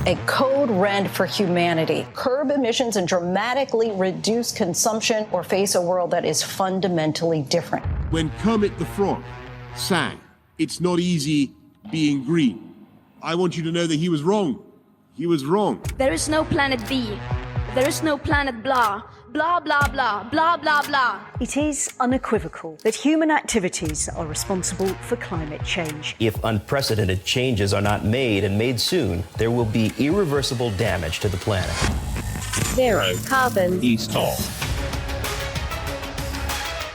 A code red for humanity. Curb emissions and dramatically reduce consumption or face a world that is fundamentally different. When Kermit the Frog sang, "It's not easy being green," I want you to know that he was wrong. He was wrong. There is no planet B. There is no planet blah. Blah, blah, blah, blah, blah, blah. It is unequivocal that human activities are responsible for climate change. If unprecedented changes are not made and made soon, there will be irreversible damage to the planet. Zero Carbon Easter.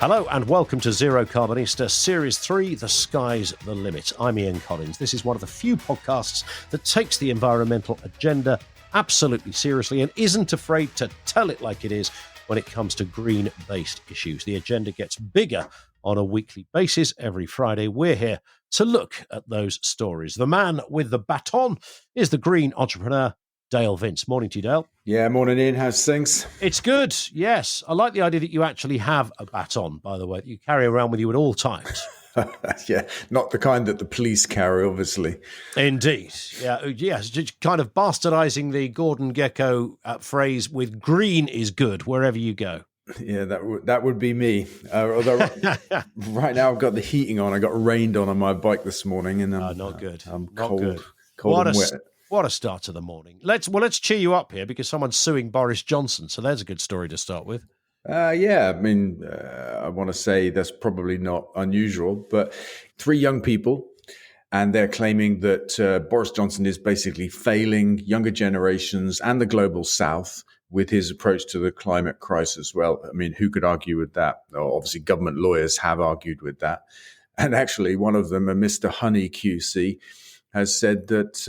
Hello and welcome to Zero Carbonista, Series 3, The Sky's the Limit. I'm Ian Collins. This is one of the few podcasts that takes the environmental agenda absolutely seriously and isn't afraid to tell it like it is when it comes to green-based issues. The agenda gets bigger on a weekly basis. Every Friday, we're here to look at those stories. The man with the baton is the green entrepreneur, Dale Vince. Morning to you, Dale. Yeah, morning, Ian. How's things? It's good, yes. I like the idea that you actually have a baton, by the way, that you carry around with you at all times. Yeah, not the kind that the police carry, obviously. Indeed. Yeah, yes, just kind of bastardizing the Gordon Gekko phrase with "green is good" wherever you go. Yeah, that would be me. Although right now I've got the heating on. I got rained on my bike this morning, and not good. I'm not cold, good. cold and wet. What a start to the morning. Let's cheer you up here because someone's suing Boris Johnson. So there's a good story to start with. Yeah, I mean, I want to say that's probably not unusual, but 3 young people, and they're claiming that Boris Johnson is basically failing younger generations and the global south with his approach to the climate crisis. Well, I mean, who could argue with that? Well, obviously, government lawyers have argued with that. And actually, one of them, a Mr. Honey QC, has said that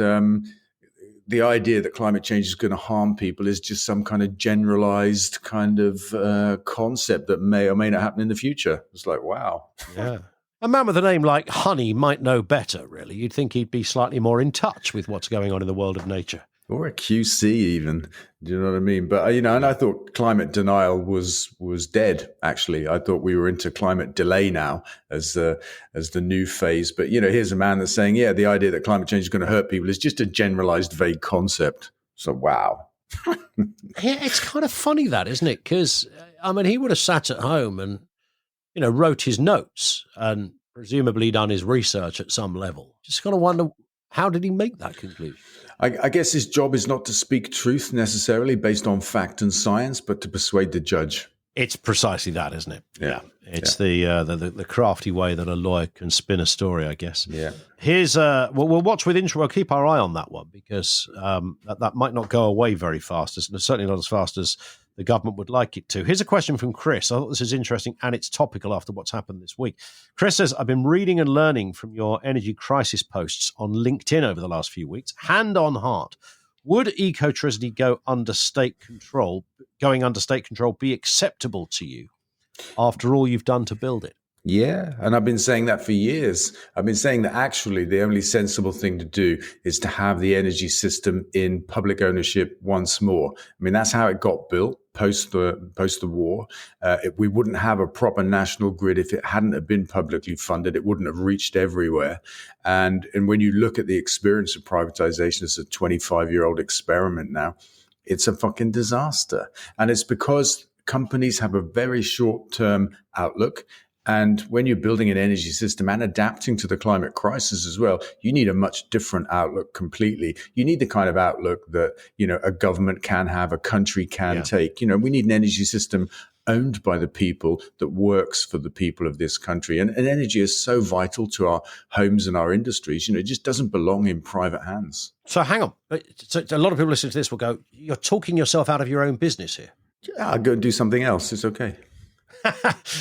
the idea that climate change is going to harm people is just some kind of generalized kind of concept that may or may not happen in the future. It's like, wow. Yeah. A man with a name like Honey might know better, really. You'd think he'd be slightly more in touch with what's going on in the world of nature. Or a QC even. Do you know what I mean? But, and I thought climate denial was dead, actually. I thought we were into climate delay now as the new phase. But, here's a man that's saying, yeah, the idea that climate change is going to hurt people is just a generalized, vague concept. So, wow. Yeah, it's kind of funny that, isn't it? Because, he would have sat at home and, wrote his notes and presumably done his research at some level. Just kind of wonder, how did he make that conclusion? I guess his job is not to speak truth necessarily based on fact and science, but to persuade the judge. It's precisely that, isn't it? Yeah. It's the crafty way that a lawyer can spin a story, I guess. Yeah. Here's we'll watch with interest. We'll keep our eye on that one because that might not go away very fast. It's certainly not as fast as the government would like it to. Here's a question from Chris. I thought this is interesting and it's topical after what's happened this week. Chris says, I've been reading and learning from your energy crisis posts on LinkedIn over the last few weeks. Hand on heart, would ecotricity going under state control be acceptable to you after all you've done to build it? Yeah, and I've been saying that for years. I've been saying that actually the only sensible thing to do is to have the energy system in public ownership once more. I mean, that's how it got built post the war. We wouldn't have a proper national grid if it hadn't have been publicly funded. It wouldn't have reached everywhere. And when you look at the experience of privatization, it's a 25-year-old experiment now. It's a fucking disaster. And it's because companies have a very short-term outlook. And when you're building an energy system and adapting to the climate crisis as well, you need a much different outlook completely. You need the kind of outlook that, a government can have, a country can take. We need an energy system owned by the people that works for the people of this country. And energy is so vital to our homes and our industries. It just doesn't belong in private hands. So hang on. So a lot of people listening to this will go, you're talking yourself out of your own business here. Yeah, I'll go and do something else. It's okay.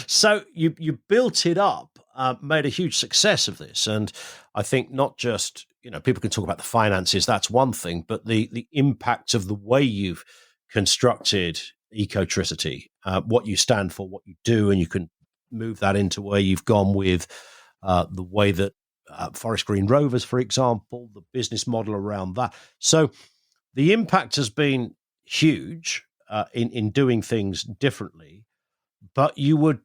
So you built it up, made a huge success of this. And I think not just, people can talk about the finances, that's one thing, but the impact of the way you've constructed ecotricity, what you stand for, what you do, and you can move that into where you've gone with the way that Forest Green Rovers, for example, the business model around that. So the impact has been huge in doing things differently. But you would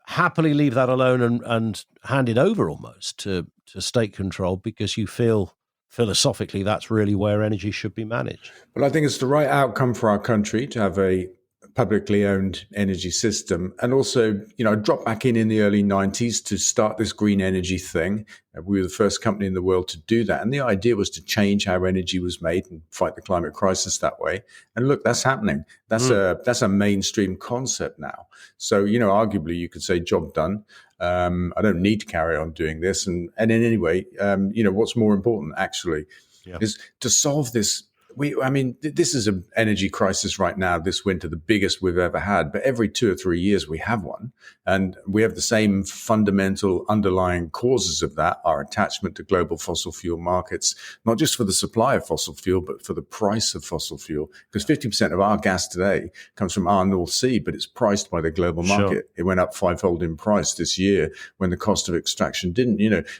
happily leave that alone and hand it over almost to state control because you feel philosophically, that's really where energy should be managed. Well, I think it's the right outcome for our country to have a publicly owned energy system. And also, I dropped back in the early 90s to start this green energy thing. We were the first company in the world to do that. And the idea was to change how energy was made and fight the climate crisis that way. And look, that's happening. That's a mainstream concept now. So, arguably you could say job done. I don't need to carry on doing this. And in any way, what's more important actually is to solve this. This is an energy crisis right now this winter, the biggest we've ever had. But every 2 or 3 years we have one. And we have the same fundamental underlying causes of that, our attachment to global fossil fuel markets, not just for the supply of fossil fuel, but for the price of fossil fuel. Because 50% of our gas today comes from our North Sea, but it's priced by the global market. Sure. It went up fivefold in price this year when the cost of extraction didn't.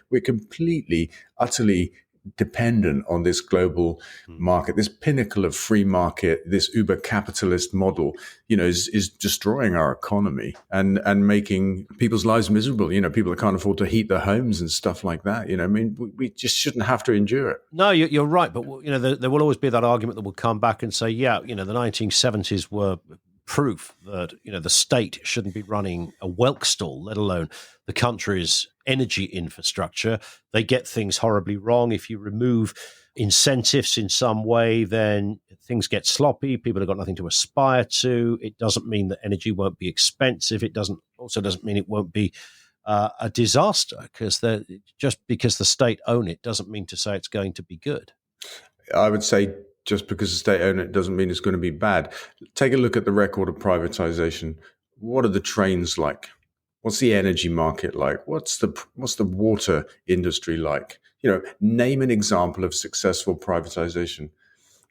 We're completely, utterly dependent on this global market, this pinnacle of free market, this uber capitalist model, is destroying our economy and making people's lives miserable. People that can't afford to heat their homes and stuff like that. We just shouldn't have to endure it. No, you're right. But, there will always be that argument that will come back and say, the 1970s were proof that, the state shouldn't be running a whelk stall, let alone the country's energy infrastructure. They get things horribly wrong. If you remove incentives in some way, then things get sloppy. People have got nothing to aspire to. It doesn't mean that energy won't be expensive. It doesn't mean it won't be a disaster, because just because the state own it doesn't mean to say it's going to be good. I would say just because the state own it doesn't mean it's going to be bad. Take a look at the record of privatization. What are the trains like? What's the energy market like? What's the water industry like? Name an example of successful privatization.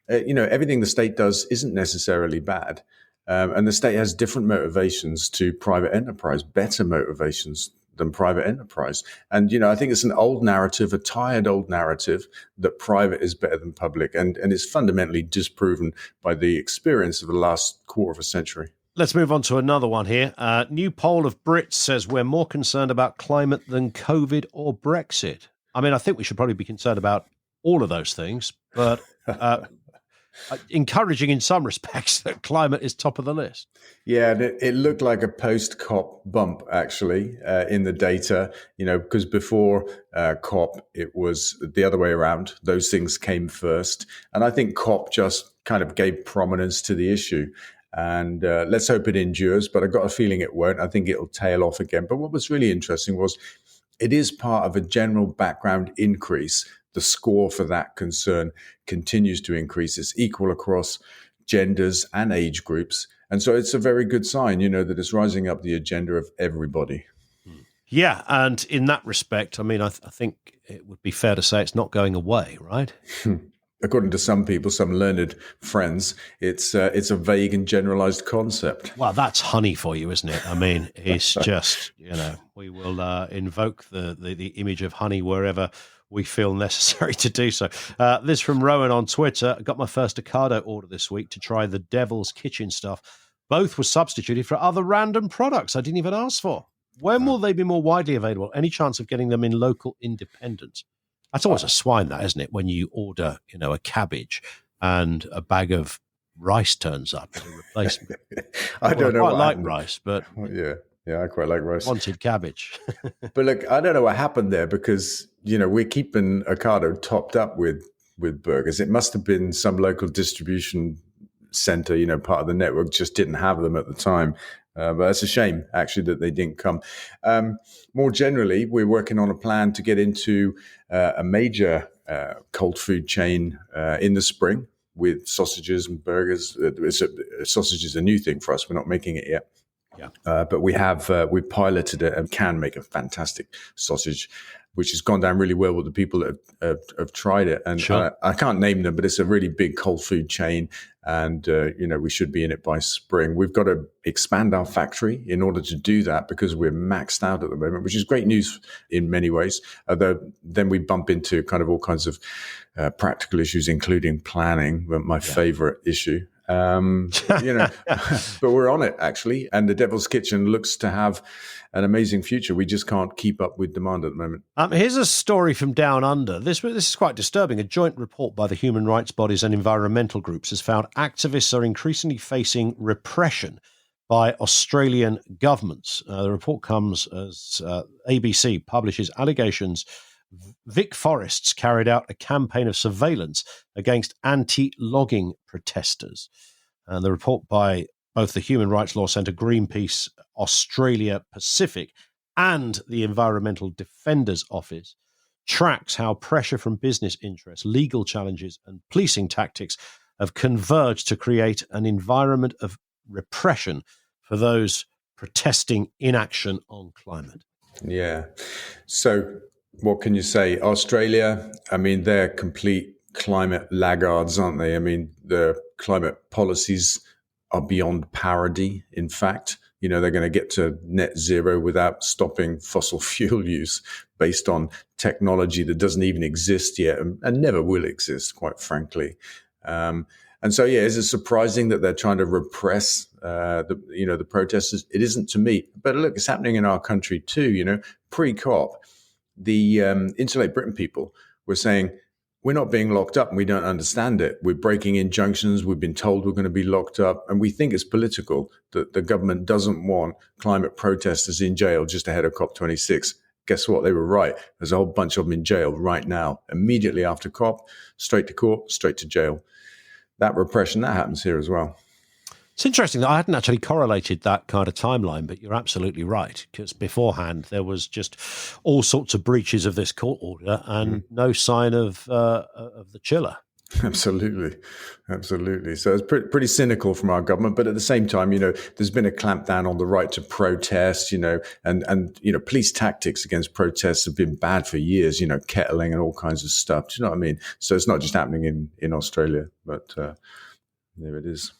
Everything the state does isn't necessarily bad. And the state has different motivations to private enterprise, better motivations than private enterprise. And, I think it's an old narrative, a tired old narrative that private is better than public. And it's fundamentally disproven by the experience of the last quarter of a century. Let's move on to another one here. New poll of Brits says we're more concerned about climate than COVID or Brexit. I think we should probably be concerned about all of those things, but encouraging in some respects that climate is top of the list. Yeah, it looked like a post-COP bump, actually, in the data, because before COP, it was the other way around. Those things came first. And I think COP just kind of gave prominence to the issue. And let's hope it endures, but I've got a feeling it won't. I think it'll tail off again. But what was really interesting was it is part of a general background increase. The score for that concern continues to increase. It's equal across genders and age groups. And so it's a very good sign, that it's rising up the agenda of everybody. Yeah, and in that respect, I think it would be fair to say it's not going away, right? According to some people, some learned friends, it's a vague and generalized concept. Well, that's honey for you, isn't it? It's just, we will invoke the image of honey wherever we feel necessary to do so. This from Rowan on Twitter. I got my first Ocado order this week to try the Devil's Kitchen stuff. Both were substituted for other random products I didn't even ask for. When will they be more widely available? Any chance of getting them in local independents? That's always a swine, that, isn't it? When you order, a cabbage and a bag of rice turns up as a replacement. I don't know. I quite like rice, but yeah, I quite like rice. Wanted cabbage. But look, I don't know what happened there because we're keeping Ocado topped up with burgers. It must have been some local distribution center, part of the network just didn't have them at the time. But that's a shame, actually, that they didn't come. More generally, we're working on a plan to get into a major cold food chain in the spring with sausages and burgers. Sausage is a new thing for us. We're not making it yet. Yeah. But we've piloted it and can make a fantastic sausage, which has gone down really well with the people that have tried it. And sure. I can't name them, but it's a really big cold food chain. And, we should be in it by spring. We've got to expand our factory in order to do that because we're maxed out at the moment, which is great news in many ways. Although then we bump into kind of all kinds of practical issues, including planning, my favorite issue. you know, but we're on it actually. And the Devil's Kitchen looks to have an amazing future. We just can't keep up with demand at the moment. Here's a story from Down Under. This is quite disturbing. A joint report by the human rights bodies and environmental groups has found activists are increasingly facing repression by Australian governments. The report comes as ABC publishes allegations Vic Forests carried out a campaign of surveillance against anti-logging protesters. And the report by both the Human Rights Law Centre, Greenpeace, Australia Pacific, and the Environmental Defenders Office tracks how pressure from business interests, legal challenges, and policing tactics have converged to create an environment of repression for those protesting inaction on climate. Yeah. So what can you say? Australia, I mean, they're complete climate laggards, aren't they? I mean, the climate policies are beyond parody. In fact, you know, they're going to get to net zero without stopping fossil fuel use based on technology that doesn't even exist yet and never will exist, quite frankly. And so, yeah, is it surprising that they're trying to repress the protesters? It isn't to me. But look, it's happening in our country too. You know, pre-COP, the Insulate Britain people were saying, we're not being locked up and we don't understand it. We're breaking injunctions. We've been told we're going to be locked up. And we think it's political that the government doesn't want climate protesters in jail just ahead of COP26. Guess what? They were right. There's a whole bunch of them in jail right now. Immediately after COP, straight to court, straight to jail. That repression, that happens here as well. It's interesting that I hadn't actually correlated that kind of timeline, but you're absolutely right, because beforehand there was just all sorts of breaches of this court order and no sign of the chiller. Absolutely. So it's pretty cynical from our government, but at the same time, you know, there's been a clampdown on the right to protest, you know, and you know, police tactics against protests have been bad for years, you know, kettling and all kinds of stuff. Do you know what I mean? So it's not just happening in Australia, but there it is.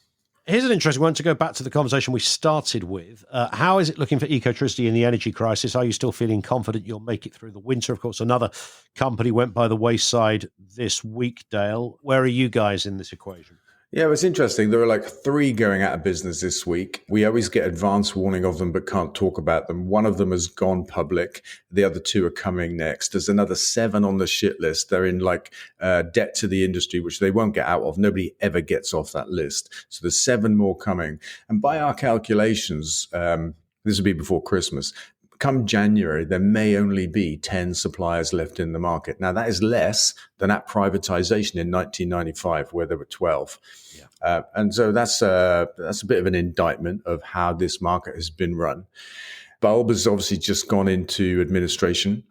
Here's an interesting one to go back to the conversation we started with. How is it looking for Ecotricity in the energy crisis? Are you still feeling confident you'll make it through the winter? Of course, another company went by the wayside this week, Dale. Where are you guys in this equation? Yeah, it's interesting. There are like 3 going out of business this week. We always get advance warning of them, but can't talk about them. One of them has gone public. The other 2 are coming next. There's another 7 on the shit list. They're in like debt to the industry, which they won't get out of. Nobody ever gets off that list. So there's 7 more coming. And by our calculations, this will be before Christmas. Come January, there may only be 10 suppliers left in the market. Now, that is less than at privatisation in 1995, where there were 12. Yeah. And so that's a bit of an indictment of how this market has been run. Bulb has obviously just gone into administration,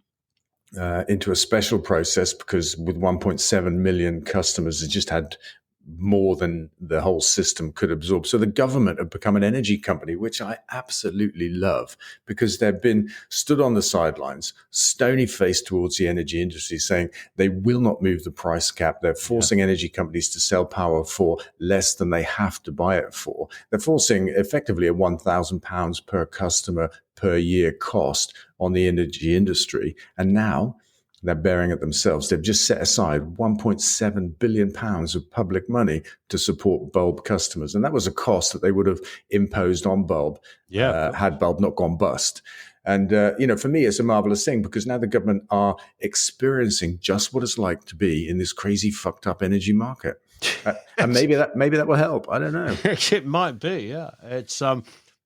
into a special process, because with 1.7 million customers, it just had more than the whole system could absorb. So the government have become an energy company, which I absolutely love, because they've been stood on the sidelines, stony-faced towards the energy industry, saying they will not move the price cap. They're forcing energy companies to sell power for less than they have to buy it for. They're forcing effectively a £1,000 per customer per year cost on the energy industry. And now they're bearing it themselves. They've just set aside £1.7 billion of public money to support Bulb customers. And that was a cost that they would have imposed on Bulb had Bulb not gone bust. And, for me, it's a marvelous thing, because now the government are experiencing just what it's like to be in this crazy, fucked up energy market. And maybe that will help. I don't know. It might be, yeah. It's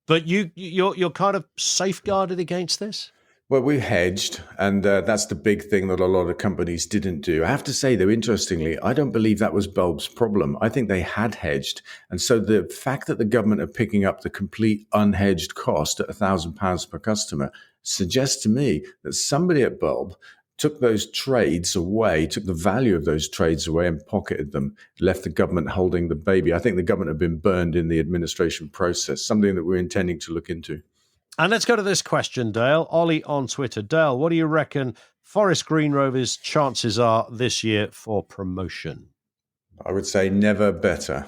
but you're kind of safeguarded against this? Well, we hedged, and that's the big thing that a lot of companies didn't do. I have to say, though, interestingly, I don't believe that was Bulb's problem. I think they had hedged. And so the fact that the government are picking up the complete unhedged cost at £1,000 per customer suggests to me that somebody at Bulb took those trades away, took the value of those trades away and pocketed them, left the government holding the baby. I think the government have been burned in the administration process, something that we're intending to look into. And let's go to this question, Dale. Ollie on Twitter. Dale, what do you reckon Forest Green Rovers' chances are this year for promotion? I would say never better.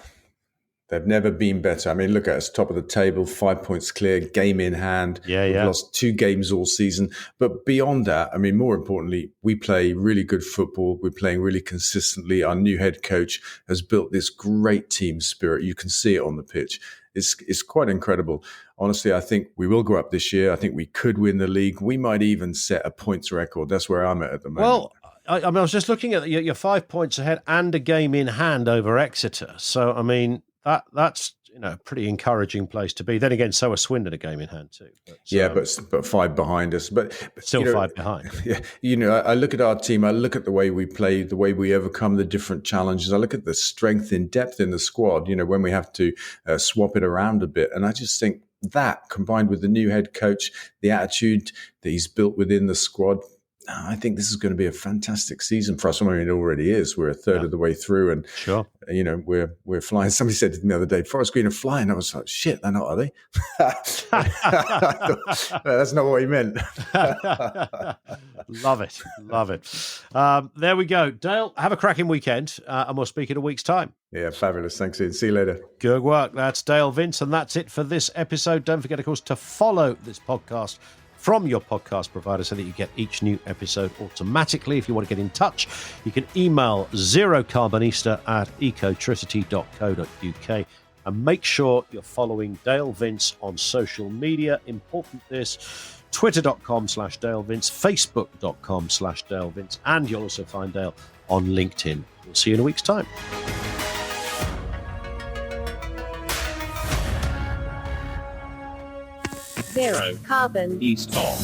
They've never been better. I mean, look at us, top of the table, 5 points clear, game in hand. We've lost 2 games all season. But beyond that, I mean, more importantly, we play really good football. We're playing really consistently. Our new head coach has built this great team spirit. You can see it on the pitch. It's quite incredible. Honestly, I think we will go up this year. I think we could win the league. We might even set a points record. That's where I'm at the moment. Well, I mean, I was just looking at you're 5 points ahead and a game in hand over Exeter. So, I mean, that's a pretty encouraging place to be. Then again, so are Swindon a game in hand too. But 5 behind us. But still 5 behind. Yeah, I look at our team. I look at the way we play, the way we overcome the different challenges. I look at the strength in depth in the squad. When we have to swap it around a bit, and I just think that combined with the new head coach, the attitude that he's built within the squad. I think this is going to be a fantastic season for us. I mean, it already is. We're a third of the way through, and we're flying. Somebody said to me the other day, "Forest Green are flying." I was like, "Shit, they're not, are they?" That's not what he meant. Love it. There we go, Dale. Have a cracking weekend, and we'll speak in a week's time. Yeah, fabulous. Thanks, Ian. See you later. Good work. That's Dale Vince, and that's it for this episode. Don't forget, of course, to follow this podcast from your podcast provider so that you get each new episode automatically. If you want to get in touch, you can email zerocarbonista@ecotricity.co.uk, and make sure you're following Dale Vince on social media. Important this, twitter.com/Dale Vince, facebook.com/Dale Vince, and you'll also find Dale on LinkedIn. We'll see you in a week's time. Zero Carbon East Talk.